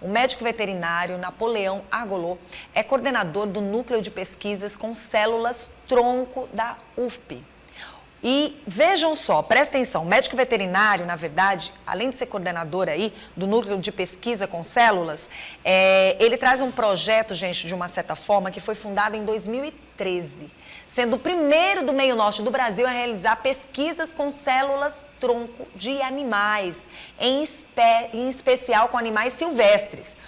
O médico veterinário Napoleão Argolô é coordenador do Núcleo de Pesquisas com Células Tronco da UFP. E vejam só, presta atenção, o médico veterinário, na verdade, além de ser coordenador aí do Núcleo de Pesquisa com Células, ele traz um projeto, gente, de uma certa forma, que foi fundado em 2013, sendo o primeiro do meio norte do Brasil a realizar pesquisas com células tronco de animais, em especial com animais silvestres.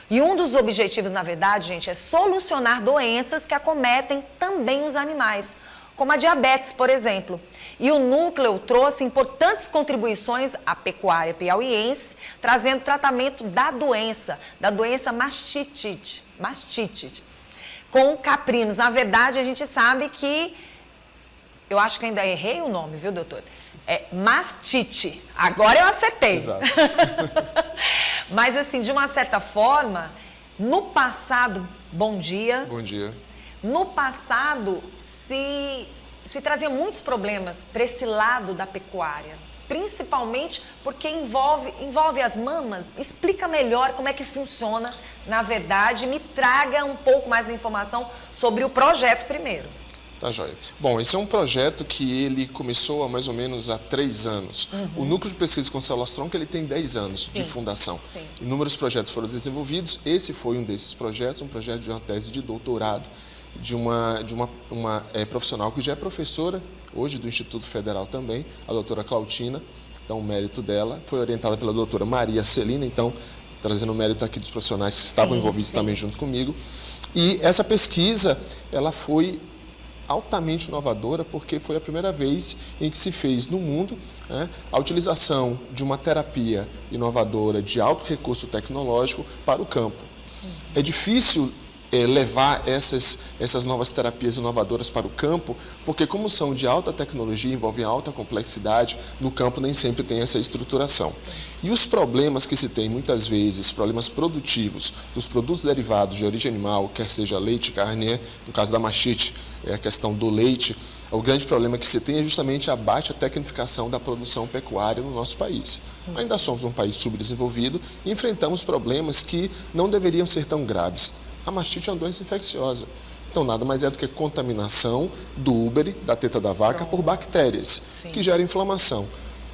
E um dos objetivos, na verdade, gente, é solucionar doenças que acometem também os animais, como a diabetes, por exemplo. E o núcleo trouxe importantes contribuições à pecuária piauiense, trazendo tratamento da doença mastite, com caprinos. Na verdade, a gente sabe que, eu acho que ainda errei o nome, viu, doutor? É mastite. Agora eu acertei. Exato. Mas, assim, de uma certa forma, no passado, bom dia. Bom dia. No passado, se trazia muitos problemas para esse lado da pecuária, principalmente porque envolve as mamas. Explica melhor como é que funciona, na verdade, me traga um pouco mais de informação sobre o projeto primeiro. Tá joia. Bom, esse é um projeto que ele começou há mais ou menos há 3 anos. O Núcleo de Pesquisa com Células Tronco, ele tem 10 anos de fundação. Sim. Inúmeros projetos foram desenvolvidos. Esse foi um desses projetos, um projeto de uma tese de doutorado de uma profissional que já é professora, hoje do Instituto Federal também, a doutora Clautina. Então, o mérito dela foi orientada pela doutora Maria Celina, então, trazendo o mérito aqui dos profissionais que estavam envolvidos também junto comigo. E essa pesquisa, ela foi altamente inovadora, porque foi a primeira vez em que se fez no mundo, né, a utilização de uma terapia inovadora de alto recurso tecnológico para o campo. É difícil levar essas novas terapias inovadoras para o campo, porque como são de alta tecnologia, envolvem alta complexidade, no campo nem sempre tem essa estruturação. E os problemas que se tem muitas vezes, problemas produtivos dos produtos derivados de origem animal, quer seja leite, carne, no caso da mastite, é a questão do leite, o grande problema que se tem é justamente a baixa tecnificação da produção pecuária no nosso país. Ainda somos um país subdesenvolvido e enfrentamos problemas que não deveriam ser tão graves. A mastite é uma doença infecciosa. Então, nada mais é do que contaminação do úbere, da teta da vaca, por bactérias, que geram inflamação.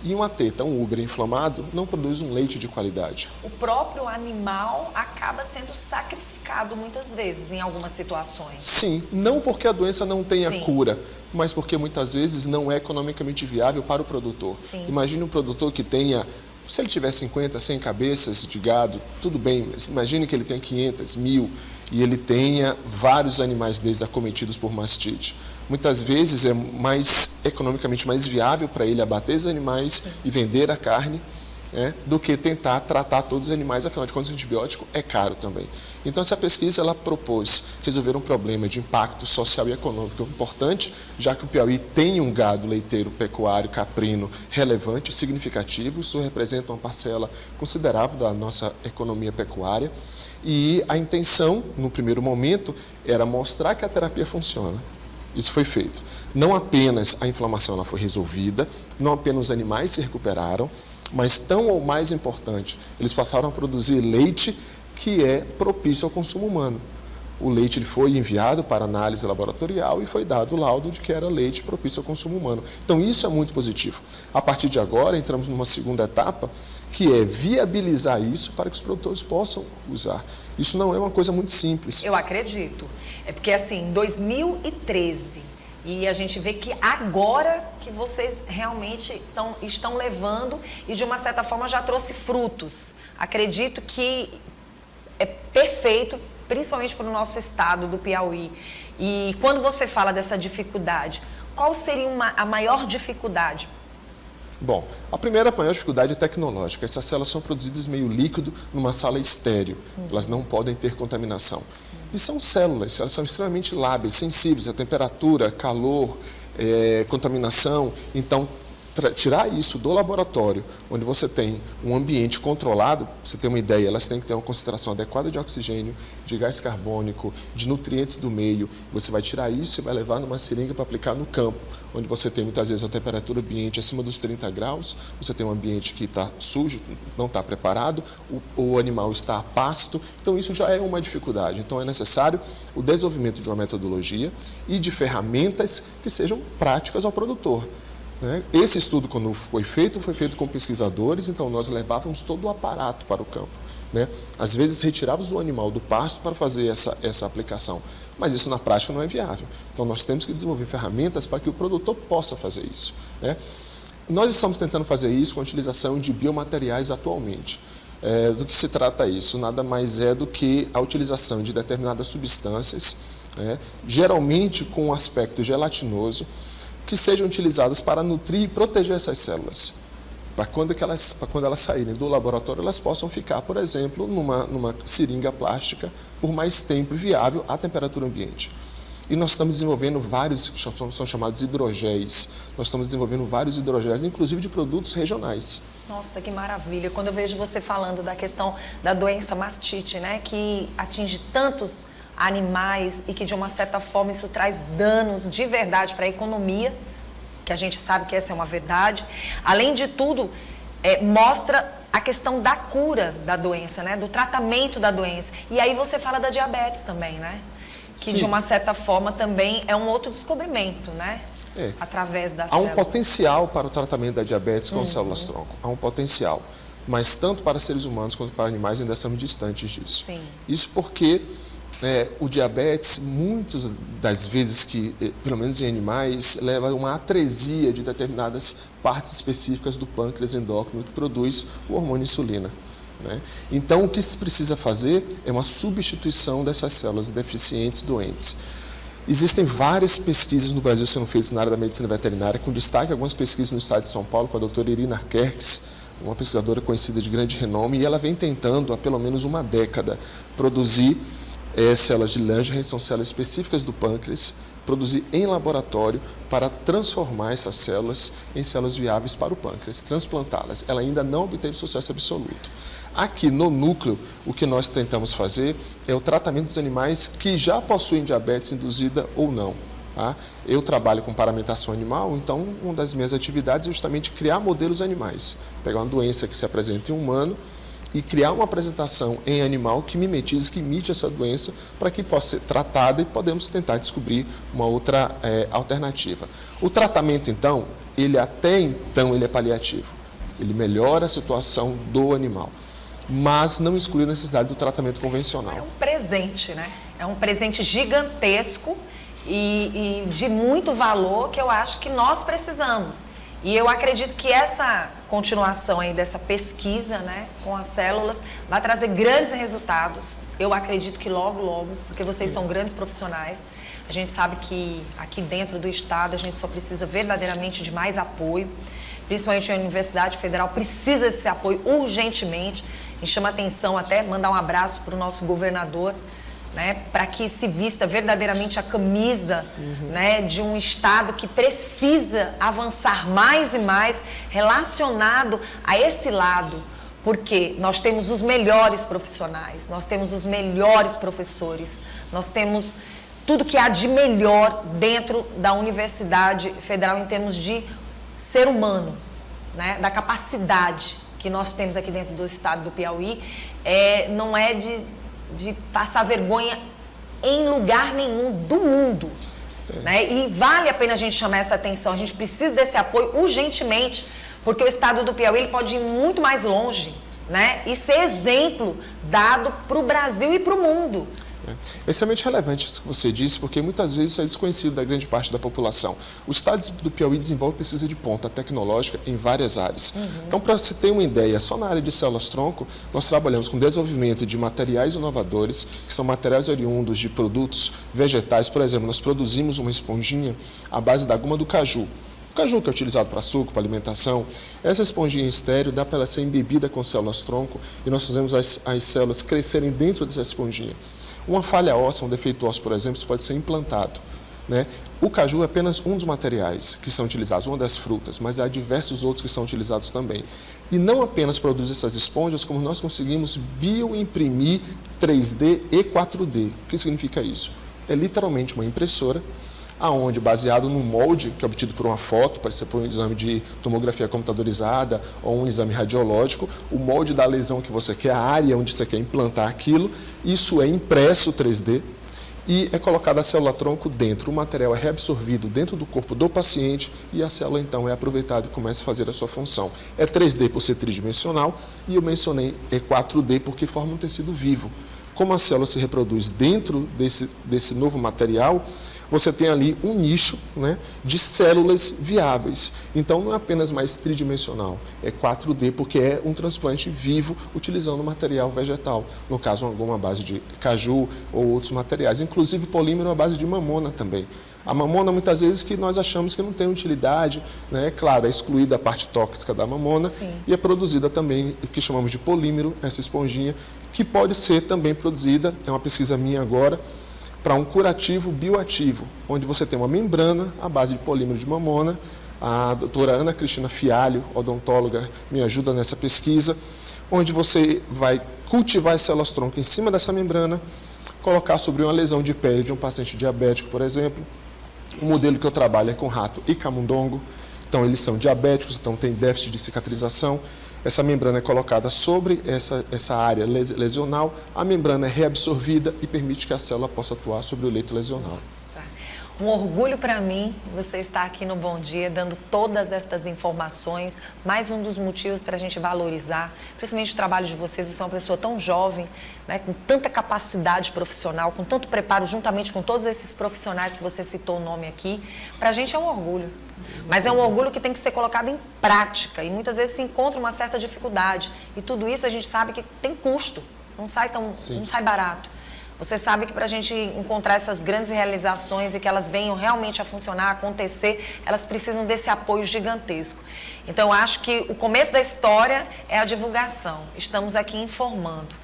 E uma teta, um úbere inflamado, não produz um leite de qualidade. O próprio animal acaba sendo sacrificado muitas vezes, em algumas situações. Sim, não porque a doença não tenha cura, mas porque muitas vezes não é economicamente viável para o produtor. Imagine um produtor que tenha, se ele tiver 50, 100 cabeças de gado, tudo bem, mas imagine que ele tenha 500, 1000 e ele tenha vários animais desses acometidos por mastite. Muitas vezes é economicamente mais viável para ele abater esses animais e vender a carne, do que tentar tratar todos os animais, afinal de contas o antibiótico é caro também. Então essa pesquisa ela propôs resolver um problema de impacto social e econômico importante, já que o Piauí tem um gado leiteiro pecuário caprino relevante, significativo, isso representa uma parcela considerável da nossa economia pecuária. E a intenção, no primeiro momento, era mostrar que a terapia funciona. Isso foi feito. Não apenas a inflamação ela foi resolvida, não apenas os animais se recuperaram, mas tão ou mais importante, eles passaram a produzir leite que é propício ao consumo humano. O leite ele foi enviado para análise laboratorial e foi dado o laudo de que era leite propício ao consumo humano. Então isso é muito positivo. A partir de agora entramos numa segunda etapa, que é viabilizar isso para que os produtores possam usar. Isso não é uma coisa muito simples. Eu acredito. É porque assim, em 2013... E a gente vê que agora que vocês realmente estão levando e de uma certa forma já trouxe frutos. Acredito que é perfeito, principalmente para o nosso estado do Piauí. E quando você fala dessa dificuldade, qual seria a maior dificuldade? Bom, a primeira maior dificuldade é tecnológica. Essas células são produzidas meio líquido numa sala estéril. Elas não podem ter contaminação. E são células, elas são extremamente lábeis, sensíveis à temperatura, calor, contaminação. Então, tirar isso do laboratório, onde você tem um ambiente controlado, você tem uma ideia, elas têm que ter uma concentração adequada de oxigênio, de gás carbônico, de nutrientes do meio. Você vai tirar isso e vai levar numa seringa para aplicar no campo, onde você tem muitas vezes a temperatura ambiente acima dos 30 graus, você tem um ambiente que está sujo, não está preparado, o animal está a pasto, então isso já é uma dificuldade. Então é necessário o desenvolvimento de uma metodologia e de ferramentas que sejam práticas ao produtor. Esse estudo, quando foi feito com pesquisadores, então nós levávamos todo o aparato para o campo. Às vezes retirávamos o animal do pasto para fazer essa aplicação, mas isso na prática não é viável. Então nós temos que desenvolver ferramentas para que o produtor possa fazer isso. Nós estamos tentando fazer isso com a utilização de biomateriais atualmente. Do que se trata isso? Nada mais é do que a utilização de determinadas substâncias, geralmente com um aspecto gelatinoso, que sejam utilizadas para nutrir e proteger essas células. Para quando elas saírem do laboratório, elas possam ficar, por exemplo, numa seringa plástica por mais tempo viável à temperatura ambiente. E nós estamos desenvolvendo vários, são chamados hidrogéis, nós estamos desenvolvendo vários hidrogéis, inclusive de produtos regionais. Nossa, que maravilha! Quando eu vejo você falando da questão da doença mastite, que atinge tantos animais e que de uma certa forma isso traz danos de verdade para a economia, que a gente sabe que essa é uma verdade. Além de tudo, mostra a questão da cura da doença, do tratamento da doença. E aí você fala da diabetes também, que Sim. de uma certa forma também é um outro descobrimento, através das células. Há um potencial para o tratamento da diabetes com células-tronco, há um potencial. Mas tanto para seres humanos quanto para animais ainda estamos distantes disso. Sim. Isso porque o diabetes, muitas das vezes que, pelo menos em animais, leva a uma atresia de determinadas partes específicas do pâncreas endócrino que produz o hormônio insulina. Então, o que se precisa fazer é uma substituição dessas células deficientes, doentes. Existem várias pesquisas no Brasil sendo feitas na área da medicina veterinária, com destaque algumas pesquisas no estado de São Paulo, com a doutora Irina Kerkes, uma pesquisadora conhecida de grande renome, e ela vem tentando há pelo menos uma década produzir células de Langerhans, são células específicas do pâncreas, produzir em laboratório para transformar essas células em células viáveis para o pâncreas, transplantá-las. Ela ainda não obteve sucesso absoluto. Aqui no núcleo, o que nós tentamos fazer é o tratamento dos animais que já possuem diabetes induzida ou não. Eu trabalho com paramentação animal, então uma das minhas atividades é justamente criar modelos animais. Pegar uma doença que se apresenta em humano e criar uma apresentação em animal que mimetize, que imite essa doença, para que possa ser tratada e podemos tentar descobrir uma outra alternativa. O tratamento, então, ele é paliativo. Ele melhora a situação do animal, mas não exclui a necessidade do tratamento convencional. É um presente, É um presente gigantesco e de muito valor que eu acho que nós precisamos. E eu acredito que essa continuação aí dessa pesquisa, com as células, vai trazer grandes resultados. Eu acredito que logo, porque vocês são grandes profissionais. A gente sabe que aqui dentro do estado a gente só precisa verdadeiramente de mais apoio. Principalmente a Universidade Federal precisa desse apoio urgentemente. A gente chama atenção até, mandar um abraço para o nosso governador, para que se vista verdadeiramente a camisa de um Estado que precisa avançar mais e mais relacionado a esse lado, porque nós temos os melhores profissionais, nós temos os melhores professores, nós temos tudo que há de melhor dentro da Universidade Federal em termos de ser humano, da capacidade que nós temos aqui dentro do Estado do Piauí, não é de passar vergonha em lugar nenhum do mundo. E vale a pena a gente chamar essa atenção, a gente precisa desse apoio urgentemente, porque o estado do Piauí ele pode ir muito mais longe, e ser exemplo dado para o Brasil e para o mundo. É extremamente relevante isso que você disse, porque muitas vezes isso é desconhecido da grande parte da população. O estado do Piauí desenvolve pesquisa de ponta tecnológica em várias áreas. Então, para você ter uma ideia, só na área de células-tronco, nós trabalhamos com desenvolvimento de materiais inovadores, que são materiais oriundos de produtos vegetais. Por exemplo, nós produzimos uma esponjinha à base da goma do caju. O caju que é utilizado para suco, para alimentação, essa esponjinha estéreo dá para ela ser embebida com células-tronco e nós fazemos as células crescerem dentro dessa esponjinha. Uma falha óssea, um defeito ósseo, por exemplo, isso pode ser implantado. né? O caju é apenas um dos materiais que são utilizados, uma das frutas, mas há diversos outros que são utilizados também. E não apenas produz essas esponjas, como nós conseguimos bioimprimir 3D e 4D. O que significa isso? É literalmente uma impressora, aonde, baseado num molde que é obtido por uma foto, pode ser por um exame de tomografia computadorizada ou um exame radiológico, o molde da lesão que você quer, a área onde você quer implantar aquilo, isso é impresso 3D e é colocada a célula-tronco dentro. O material é reabsorvido dentro do corpo do paciente e a célula, então, é aproveitada e começa a fazer a sua função. É 3D por ser tridimensional e eu mencionei 4D porque forma um tecido vivo. Como a célula se reproduz dentro desse novo material, você tem ali um nicho, né, de células viáveis. Então, não é apenas mais tridimensional, é 4D, porque é um transplante vivo utilizando material vegetal. No caso, alguma base de caju ou outros materiais. Inclusive, polímero à base de mamona também. A mamona, muitas vezes, que nós achamos que não tem utilidade, né? Claro, é excluída a parte tóxica da mamona. Sim. E é produzida também o que chamamos de polímero, essa esponjinha, que pode ser também produzida, é uma pesquisa minha agora, para um curativo bioativo, onde você tem uma membrana à base de polímero de mamona. A doutora Ana Cristina Fialho, odontóloga, me ajuda nessa pesquisa, onde você vai cultivar as células-tronco em cima dessa membrana, colocar sobre uma lesão de pele de um paciente diabético, por exemplo. O modelo que eu trabalho é com rato e camundongo, então eles são diabéticos, então tem déficit de cicatrização. Essa membrana é colocada sobre essa área lesional, a membrana é reabsorvida e permite que a célula possa atuar sobre o leito lesional. Um orgulho para mim você estar aqui no Bom Dia, dando todas estas informações, mais um dos motivos para a gente valorizar, principalmente o trabalho de vocês. Você é uma pessoa tão jovem, né, com tanta capacidade profissional, com tanto preparo, juntamente com todos esses profissionais que você citou o nome aqui. Para a gente é um orgulho. Mas é um orgulho que tem que ser colocado em prática e muitas vezes se encontra uma certa dificuldade. E tudo isso a gente sabe que tem custo, não sai barato. Você sabe que para a gente encontrar essas grandes realizações e que elas venham realmente a funcionar, a acontecer, elas precisam desse apoio gigantesco. Então, eu acho que o começo da história é a divulgação. Estamos aqui informando.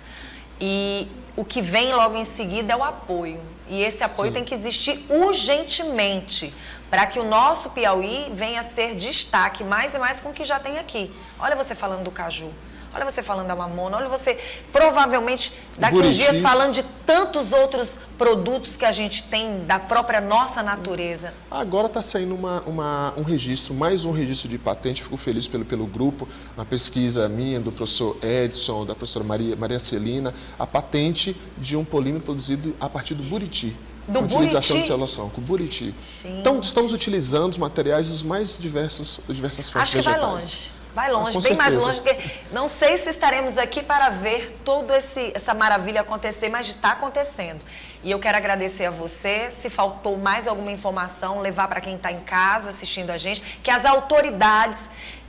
E o que vem logo em seguida é o apoio. E esse apoio tem que existir urgentemente para que o nosso Piauí venha a ser destaque mais e mais com o que já tem aqui. Olha você falando do caju, olha você falando da mamona, olha você provavelmente daqui uns dias falando de tantos outros produtos que a gente tem da própria nossa natureza. Agora está saindo um registro, mais um registro de patente, fico feliz pelo grupo, uma pesquisa minha, do professor Edson, da professora Maria Celina, a patente de um polímero produzido a partir do buriti. Do utilização buriti? De célula-tronco, buriti. Gente. Então, estamos utilizando os materiais dos mais diversas fontes Acho que vegetais. Vai longe, Com bem certeza. mais longe, porque não sei se estaremos aqui para ver toda essa maravilha acontecer, mas está acontecendo. E eu quero agradecer a você, se faltou mais alguma informação, levar para quem está em casa assistindo a gente, que as autoridades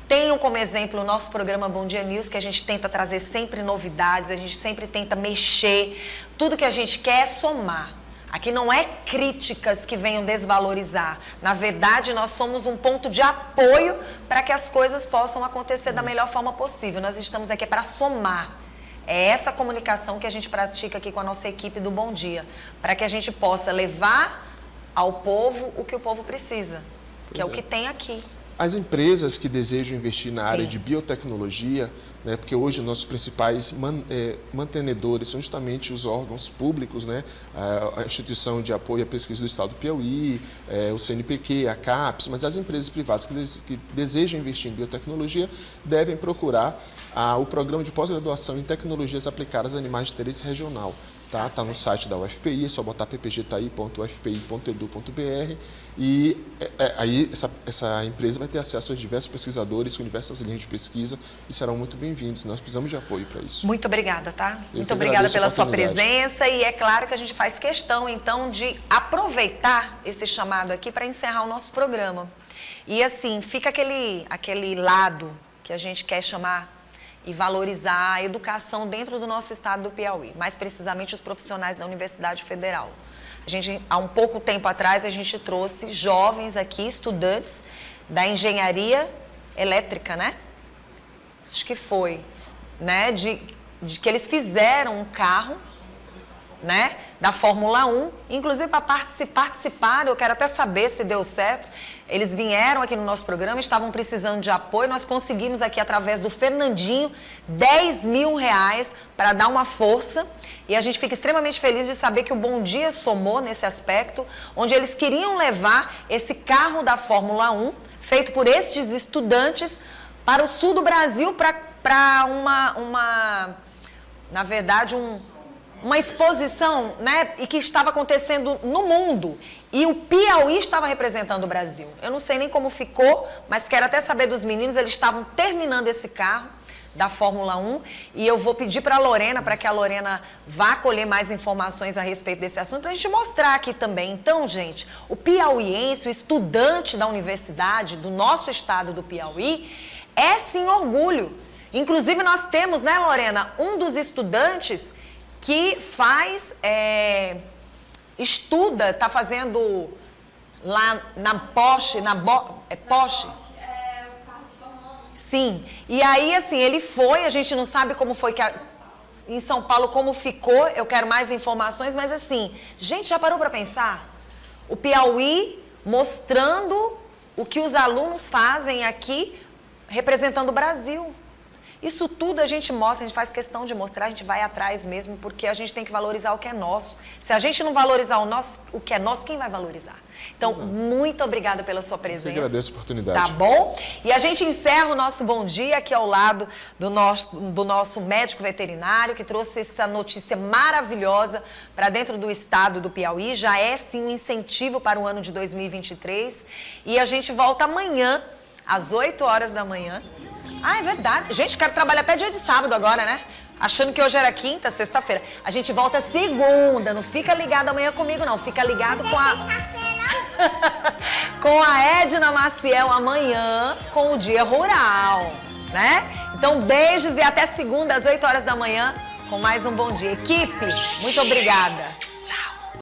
tenham como exemplo o nosso programa Bom Dia News, que a gente tenta trazer sempre novidades, a gente sempre tenta mexer, tudo que a gente quer é somar. Aqui não é críticas que venham desvalorizar. Na verdade, nós somos um ponto de apoio para que as coisas possam acontecer da melhor forma possível. Nós estamos aqui para somar. É essa comunicação que a gente pratica aqui com a nossa equipe do Bom Dia, para que a gente possa levar ao povo o que o povo precisa, que é o que tem aqui. As empresas que desejam investir na área de biotecnologia, né, porque hoje nossos principais mantenedores são justamente os órgãos públicos, né, a Instituição de Apoio à Pesquisa do Estado do Piauí, o CNPq, a CAPES, mas as empresas privadas que desejam investir em biotecnologia devem procurar o Programa de Pós-Graduação em Tecnologias Aplicadas a Animais de Interesse Regional. Tá no site da UFPI, é só botar ppgtai.ufpi.edu.br e aí essa empresa vai ter acesso aos diversos pesquisadores com diversas linhas de pesquisa e serão muito bem-vindos. Nós precisamos de apoio para isso. Muito obrigada, tá? Muito obrigada pela sua presença e é claro que a gente faz questão, então, de aproveitar esse chamado aqui para encerrar o nosso programa. E assim, fica aquele lado que a gente quer chamar e valorizar a educação dentro do nosso estado do Piauí, mais precisamente os profissionais da Universidade Federal. Há um pouco tempo atrás, a gente trouxe jovens aqui, estudantes da engenharia elétrica, né? Acho que foi, né? De que eles fizeram um carro né, da Fórmula 1, inclusive para participar, eu quero até saber se deu certo. Eles vieram aqui no nosso programa, estavam precisando de apoio, nós conseguimos aqui através do Fernandinho R$10.000 para dar uma força, e a gente fica extremamente feliz de saber que o Bom Dia somou nesse aspecto, onde eles queriam levar esse carro da Fórmula 1, feito por estes estudantes, para o sul do Brasil, para na verdade, uma exposição, né, e que estava acontecendo no mundo. E o Piauí estava representando o Brasil. Eu não sei nem como ficou, mas quero até saber dos meninos, eles estavam terminando esse carro da Fórmula 1, e eu vou pedir para a Lorena, para que a Lorena vá colher mais informações a respeito desse assunto, para a gente mostrar aqui também. Então, gente, o piauiense, o estudante da universidade, do nosso estado do Piauí, é sim orgulho. Inclusive, nós temos, né, Lorena, um dos estudantes que faz, estuda, está fazendo lá na Porsche, Porsche? Sim, e aí assim, ele foi, a gente não sabe como foi em São Paulo, como ficou, eu quero mais informações, mas assim, gente, já parou para pensar? O Piauí mostrando o que os alunos fazem aqui, representando o Brasil. Isso tudo a gente mostra, a gente faz questão de mostrar, a gente vai atrás mesmo, porque a gente tem que valorizar o que é nosso. Se a gente não valorizar o que é nosso, quem vai valorizar? Então, muito obrigada pela sua presença. Eu agradeço a oportunidade. Tá bom? E a gente encerra o nosso Bom Dia aqui ao lado do nosso médico veterinário, que trouxe essa notícia maravilhosa para dentro do estado do Piauí. Já é, sim, um incentivo para o ano de 2023. E a gente volta amanhã, às 8 horas da manhã. Ah, é verdade. Gente, quero trabalhar até dia de sábado agora, né? Achando que hoje era quinta, sexta-feira. A gente volta segunda. Não fica ligado amanhã comigo, não. Fica ligado com a Edna Maciel amanhã, com o Dia Rural, né? Então, beijos e até segunda, às 8 horas da manhã, com mais um Bom Dia. Equipe, muito obrigada.